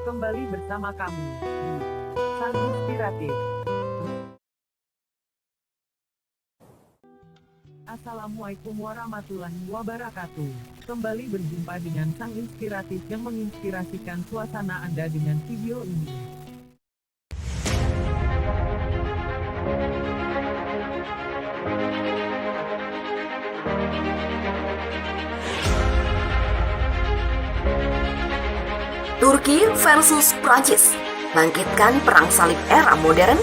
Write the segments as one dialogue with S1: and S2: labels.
S1: Kembali bersama kami di Sang Inspiratif. Assalamualaikum warahmatullahi wabarakatuh. Kembali berjumpa dengan Sang Inspiratif yang menginspirasikan suasana Anda dengan video ini.
S2: Turki versus Prancis, bangkitkan perang salib era modern.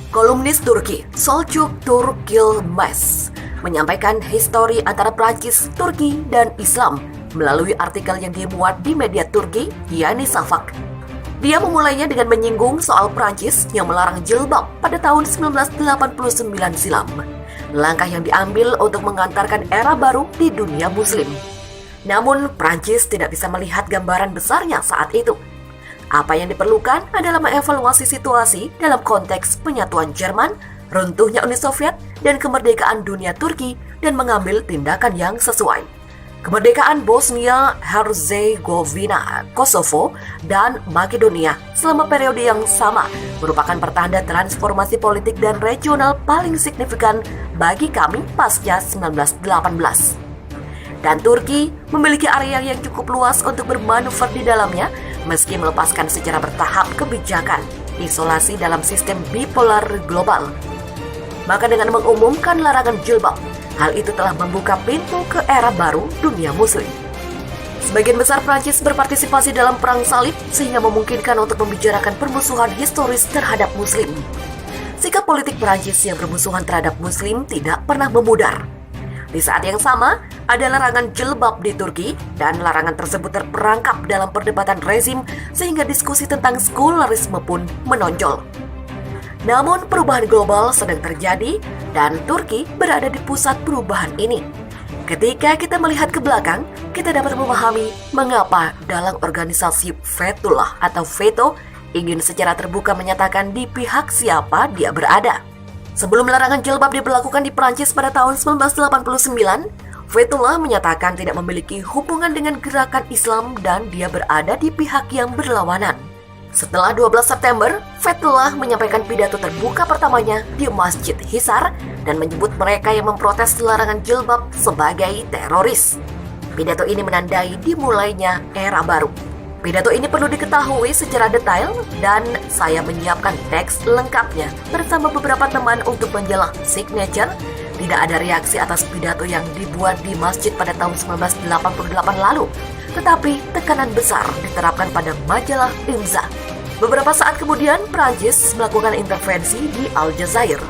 S2: Kolumnis Turki, Selçuk Türkyilmaz, menyampaikan histori antara Prancis, Turki, dan Islam melalui artikel yang dimuat di media Turki, Yeni Şafak. Dia memulainya dengan menyinggung soal Prancis yang melarang jilbab pada tahun 1989 silam. Langkah yang diambil untuk mengantarkan era baru di dunia muslim. Namun, Prancis tidak bisa melihat gambaran besarnya saat itu. Apa yang diperlukan adalah mengevaluasi situasi dalam konteks penyatuan Jerman, runtuhnya Uni Soviet, dan kemerdekaan dunia Turki dan mengambil tindakan yang sesuai. Kemerdekaan Bosnia, Herzegovina, Kosovo, dan Makedonia selama periode yang sama merupakan pertanda transformasi politik dan regional paling signifikan bagi kami pasca 1918. Dan Turki memiliki area yang cukup luas untuk bermanuver di dalamnya meski melepaskan secara bertahap kebijakan isolasi dalam sistem bipolar global. Maka dengan mengumumkan larangan jilbab, hal itu telah membuka pintu ke era baru dunia muslim. Sebagian besar Prancis berpartisipasi dalam perang salib sehingga memungkinkan untuk membicarakan permusuhan historis terhadap muslim. Sikap politik Prancis yang bermusuhan terhadap muslim tidak pernah memudar. Di saat yang sama, ada larangan jilbab di Turki dan larangan tersebut terperangkap dalam perdebatan rezim sehingga diskusi tentang sekularisme pun menonjol. Namun perubahan global sedang terjadi dan Turki berada di pusat perubahan ini. Ketika kita melihat ke belakang, kita dapat memahami mengapa dalam organisasi Fethullah atau veto ingin secara terbuka menyatakan di pihak siapa dia berada. Sebelum larangan jilbab diberlakukan di Prancis pada tahun 1989, Fethullah menyatakan tidak memiliki hubungan dengan gerakan Islam dan dia berada di pihak yang berlawanan. Setelah 12 September, Fethullah menyampaikan pidato terbuka pertamanya di Masjid Hisar dan menyebut mereka yang memprotes larangan jilbab sebagai teroris. Pidato ini menandai dimulainya era baru. Pidato ini perlu diketahui secara detail dan saya menyiapkan teks lengkapnya bersama beberapa teman untuk menjelang signature. Tidak ada reaksi atas pidato yang dibuat di masjid pada tahun 1988 lalu, tetapi tekanan besar diterapkan pada majalah Imza. Beberapa saat kemudian, Prancis melakukan intervensi di Aljazair.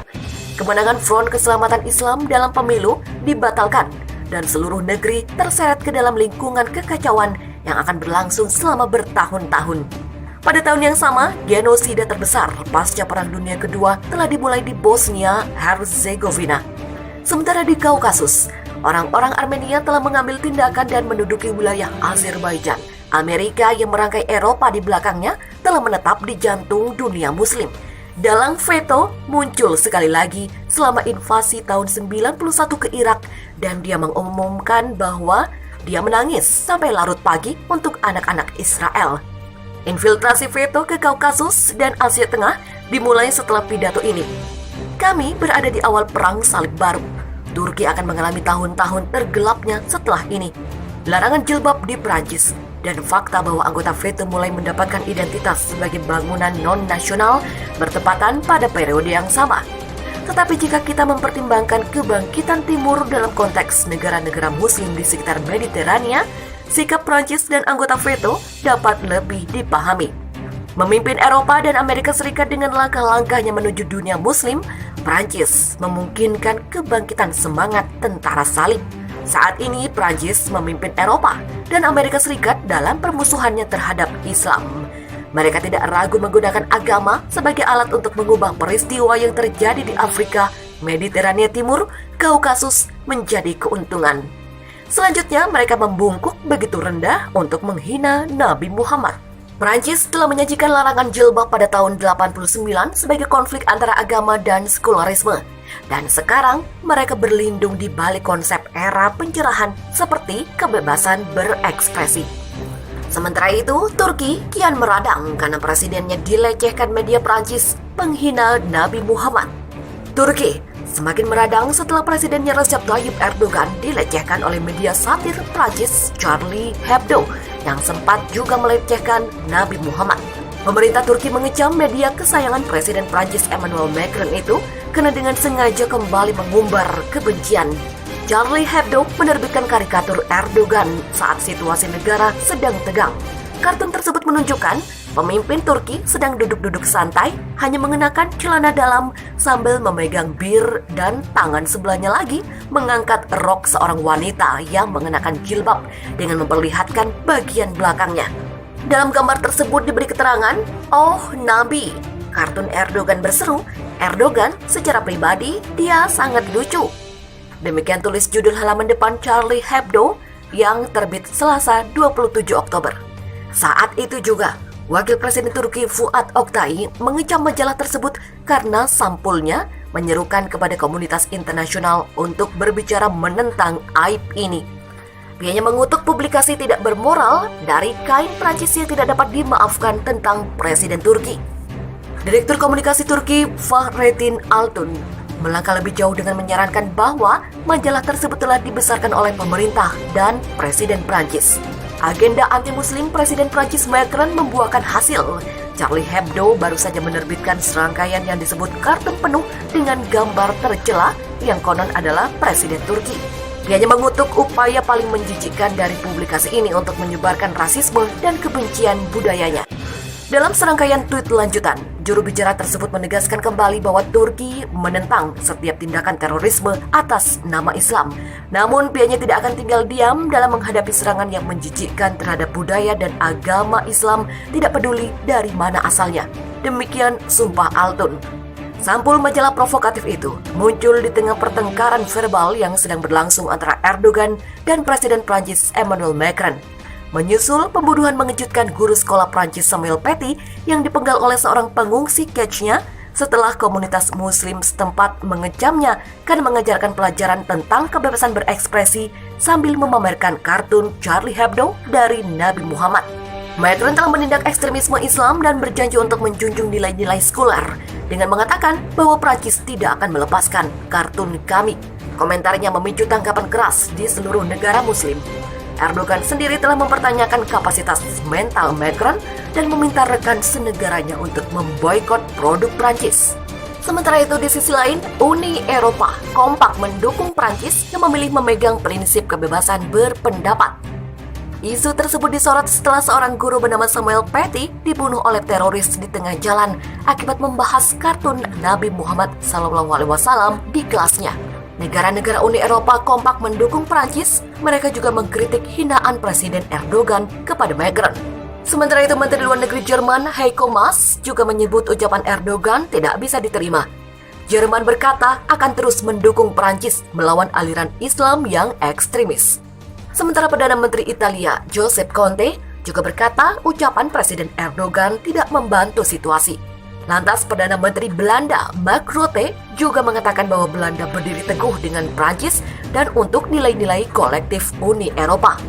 S2: Kemenangan Front Keselamatan Islam dalam pemilu dibatalkan dan seluruh negeri terseret ke dalam lingkungan kekacauan yang akan berlangsung selama bertahun-tahun. Pada tahun yang sama, genosida terbesar pasca Perang Dunia Kedua telah dimulai di Bosnia Herzegovina. Sementara di Kaukasus, orang-orang Armenia telah mengambil tindakan dan menduduki wilayah Azerbaijan. Amerika yang merangkai Eropa di belakangnya telah menetap di jantung dunia muslim. Dalang veto muncul sekali lagi selama invasi tahun 91 ke Irak dan dia mengumumkan bahwa dia menangis sampai larut pagi untuk anak-anak Israel. Infiltrasi veto ke Kaukasus dan Asia Tengah dimulai setelah pidato ini. Kami berada di awal perang salib baru. Turki akan mengalami tahun-tahun tergelapnya setelah ini. Larangan jilbab di Prancis dan fakta bahwa anggota veto mulai mendapatkan identitas sebagai bangunan non-nasional bertepatan pada periode yang sama. Tetapi jika kita mempertimbangkan kebangkitan timur dalam konteks negara-negara muslim di sekitar Mediterania, sikap Prancis dan anggota veto dapat lebih dipahami. Memimpin Eropa dan Amerika Serikat dengan langkah-langkahnya menuju dunia muslim, Prancis memungkinkan kebangkitan semangat tentara salib. Saat ini Prancis memimpin Eropa dan Amerika Serikat dalam permusuhannya terhadap Islam. Mereka tidak ragu menggunakan agama sebagai alat untuk mengubah peristiwa yang terjadi di Afrika, Mediterania Timur, Kaukasus menjadi keuntungan. Selanjutnya mereka membungkuk begitu rendah untuk menghina Nabi Muhammad. Prancis telah menyajikan larangan jilbab pada tahun 89 sebagai konflik antara agama dan sekularisme. Dan sekarang mereka berlindung di balik konsep era pencerahan seperti kebebasan berekspresi. Sementara itu, Turki kian meradang karena presidennya dilecehkan media Prancis penghina Nabi Muhammad. Turki semakin meradang setelah presidennya Recep Tayyip Erdogan dilecehkan oleh media satir Prancis Charlie Hebdo yang sempat juga melecehkan Nabi Muhammad. Pemerintah Turki mengecam media kesayangan Presiden Prancis Emmanuel Macron itu karena dengan sengaja kembali mengumbar kebencian. Charlie Hebdo menerbitkan karikatur Erdogan saat situasi negara sedang tegang. Kartun tersebut menunjukkan pemimpin Turki sedang duduk-duduk santai, hanya mengenakan celana dalam sambil memegang bir dan tangan sebelahnya lagi mengangkat rok seorang wanita yang mengenakan jilbab dengan memperlihatkan bagian belakangnya. Dalam gambar tersebut diberi keterangan, "Oh Nabi." Kartun Erdogan berseru, Erdogan secara pribadi dia sangat lucu. Demikian tulis judul halaman depan Charlie Hebdo yang terbit Selasa 27 Oktober. Saat itu juga, Wakil Presiden Turki Fuat Oktay mengecam majalah tersebut karena sampulnya menyerukan kepada komunitas internasional untuk berbicara menentang aib ini. Pihaknya mengutuk publikasi tidak bermoral dari kain Prancis yang tidak dapat dimaafkan tentang Presiden Turki. Direktur Komunikasi Turki Fahrettin Altun melangkah lebih jauh dengan menyarankan bahwa majalah tersebut telah dibesarkan oleh pemerintah dan Presiden Prancis. Agenda anti-muslim Presiden Prancis Macron membuahkan hasil. Charlie Hebdo baru saja menerbitkan serangkaian yang disebut kartun penuh dengan gambar tercela yang konon adalah Presiden Turki. Dia hanya mengutuk upaya paling menjijikkan dari publikasi ini untuk menyebarkan rasisme dan kebencian budayanya. Dalam serangkaian tweet lanjutan, juru bicara tersebut menegaskan kembali bahwa Turki menentang setiap tindakan terorisme atas nama Islam. Namun pihaknya tidak akan tinggal diam dalam menghadapi serangan yang menjijikkan terhadap budaya dan agama Islam, tidak peduli dari mana asalnya. Demikian sumpah Altun. Sampul majalah provokatif itu muncul di tengah pertengkaran verbal yang sedang berlangsung antara Erdogan dan Presiden Prancis Emmanuel Macron. Menyusul pembunuhan mengejutkan guru sekolah Prancis Samuel Paty yang dipenggal oleh seorang pengungsi Kechnya setelah komunitas muslim setempat mengecamnya karena mengajarkan pelajaran tentang kebebasan berekspresi sambil memamerkan kartun Charlie Hebdo dari Nabi Muhammad. Macron telah menindak ekstremisme Islam dan berjanji untuk menjunjung nilai-nilai sekuler dengan mengatakan bahwa Prancis tidak akan melepaskan kartun kami. Komentarnya memicu tanggapan keras di seluruh negara muslim. Erdogan sendiri telah mempertanyakan kapasitas mental Macron dan meminta rekan senegaranya untuk memboikot produk Prancis. Sementara itu di sisi lain, Uni Eropa kompak mendukung Prancis yang memilih memegang prinsip kebebasan berpendapat. Isu tersebut disorot setelah seorang guru bernama Samuel Paty dibunuh oleh teroris di tengah jalan akibat membahas kartun Nabi Muhammad SAW di kelasnya. Negara-negara Uni Eropa kompak mendukung Prancis, mereka juga mengkritik hinaan Presiden Erdogan kepada Macron. Sementara itu, Menteri Luar Negeri Jerman Heiko Maas juga menyebut ucapan Erdogan tidak bisa diterima. Jerman berkata akan terus mendukung Prancis melawan aliran Islam yang ekstremis. Sementara Perdana Menteri Italia Giuseppe Conte juga berkata ucapan Presiden Erdogan tidak membantu situasi. Lantas Perdana Menteri Belanda Mark Rutte juga mengatakan bahwa Belanda berdiri teguh dengan Prancis dan untuk nilai-nilai kolektif Uni Eropa.